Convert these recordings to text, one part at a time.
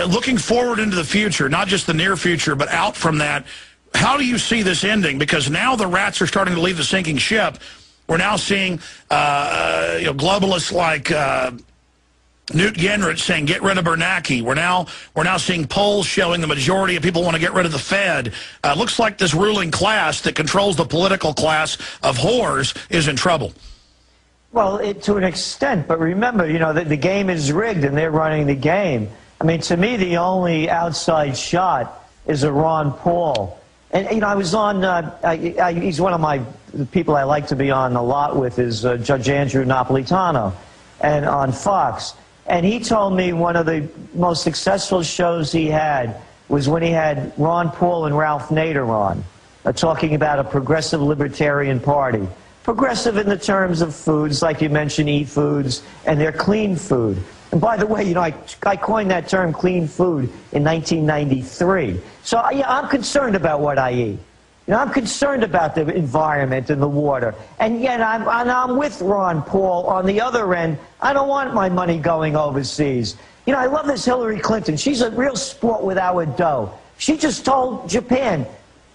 looking forward into the future, not just the near future, but out from that, how do you see this ending? Because now the rats are starting to leave the sinking ship. We're now seeing globalists like Newt Gingrich saying, get rid of Bernanke. We're now seeing polls showing the majority of people want to get rid of the Fed. Looks like this ruling class that controls the political class of whores is in trouble. Well, to an extent, but remember, the game is rigged and they're running the game. I mean, to me, the only outside shot is a Ron Paul. And, I was on, he's one of the people I like to be on a lot with is Judge Andrew Napolitano and on Fox. And he told me one of the most successful shows he had was when he had Ron Paul and Ralph Nader on, talking about a progressive libertarian party. Progressive in the terms of foods, like you mentioned, e-foods, and they're clean food. And by the way, I coined that term clean food in 1993. So I'm concerned about what I eat. I'm concerned about the environment and the water. And yet I'm with Ron Paul on the other end. I don't want my money going overseas. I love this Hillary Clinton. She's a real sport with our dough. She just told Japan,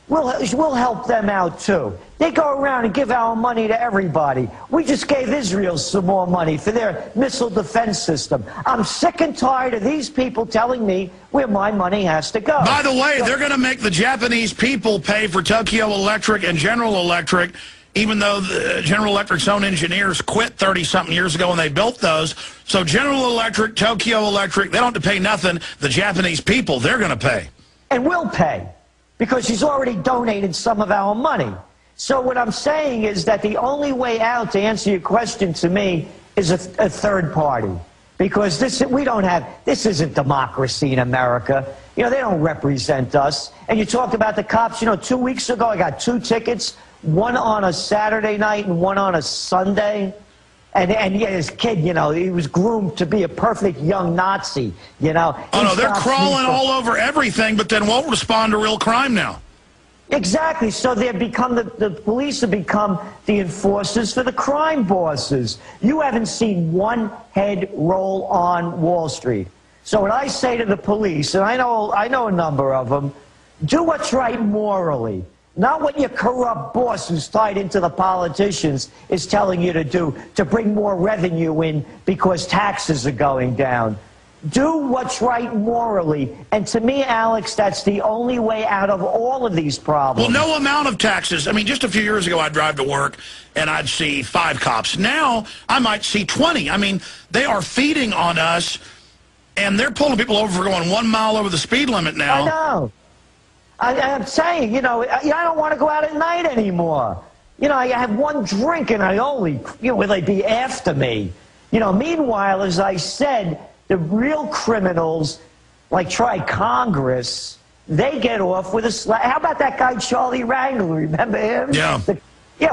we'll help them out too. They go around and give our money to everybody. We just gave Israel some more money for their missile defense system. I'm sick and tired of these people telling me where my money has to go. By the way, they're going to make the Japanese people pay for Tokyo Electric and General Electric, even though the General Electric's own engineers quit 30-something years ago when they built those. So General Electric, Tokyo Electric, they don't have to pay nothing. The Japanese people, they're going to pay. And we'll pay, because she's already donated some of our money. So what I'm saying is that the only way out, to answer your question to me, is a third party. Because this isn't democracy in America. They don't represent us. And you talked about the cops. 2 weeks ago I got 2 tickets, one on a Saturday night and one on a Sunday. And yeah, this kid, he was groomed to be a perfect young Nazi, Oh, no, they're crawling all over everything, but then won't respond to real crime now. Exactly. So the police have become the enforcers for the crime bosses. You haven't seen one head roll on Wall Street. So what I say to the police, and I know a number of them, do what's right morally. Not what your corrupt boss who's tied into the politicians is telling you to do to bring more revenue in because taxes are going down. Do what's right morally. And to me, Alex, that's the only way out of all of these problems. Well, no amount of taxes. I mean, just a few years ago, I'd drive to work and I'd see 5 cops. Now, I might see 20. I mean, they are feeding on us, and they're pulling people over for going 1 mile over the speed limit now. I know. I'm saying, I don't want to go out at night anymore. I have one drink and I only, will they be after me? Meanwhile, as I said, the real criminals, like try Congress, they get off with a slap. How about that guy Charlie Rangel? Remember him? Yeah.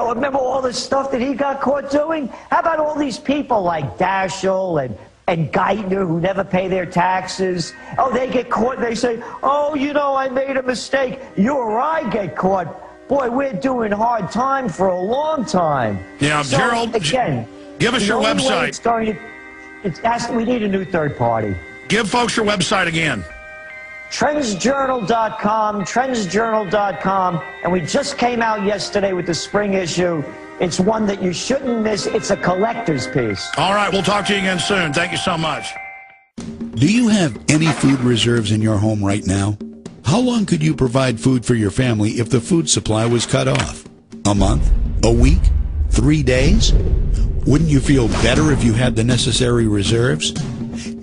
Remember all the stuff that he got caught doing? How about all these people like Daschle and Geithner who never pay their taxes? Oh, they get caught and they say, oh, I made a mistake. You or I get caught. Boy, we're doing hard time for a long time. Yeah, so, Gerald, again, give us your website. We need a new third party. Give folks your website again. Trendsjournal.com, and we just came out yesterday with the spring issue. It's one that you shouldn't miss. It's a collector's piece. All right, we'll talk to you again soon. Thank you so much. Do you have any food reserves in your home right now? How long could you provide food for your family if the food supply was cut off? A month? A week? 3 days? Wouldn't you feel better if you had the necessary reserves?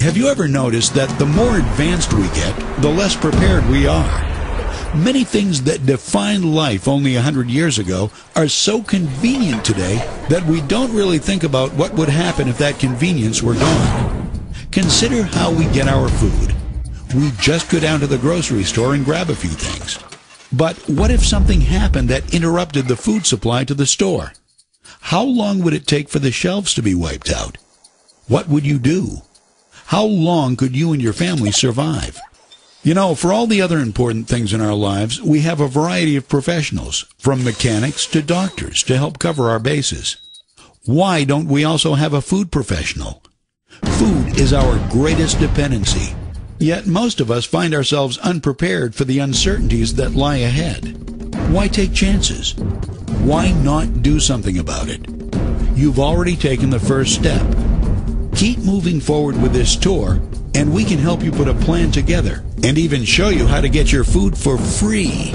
Have you ever noticed that the more advanced we get, the less prepared we are? Many things that defined life only 100 years ago are so convenient today that we don't really think about what would happen if that convenience were gone. Consider how we get our food. We just go down to the grocery store and grab a few things. But what if something happened that interrupted the food supply to the store? How long would it take for the shelves to be wiped out? What would you do? How long could you and your family survive? For all the other important things in our lives, we have a variety of professionals, from mechanics to doctors, to help cover our bases. Why don't we also have a food professional? Food is our greatest dependency. Yet most of us find ourselves unprepared for the uncertainties that lie ahead. Why take chances? Why not do something about it? You've already taken the first step. Keep moving forward with this tour, and we can help you put a plan together and even show you how to get your food for free.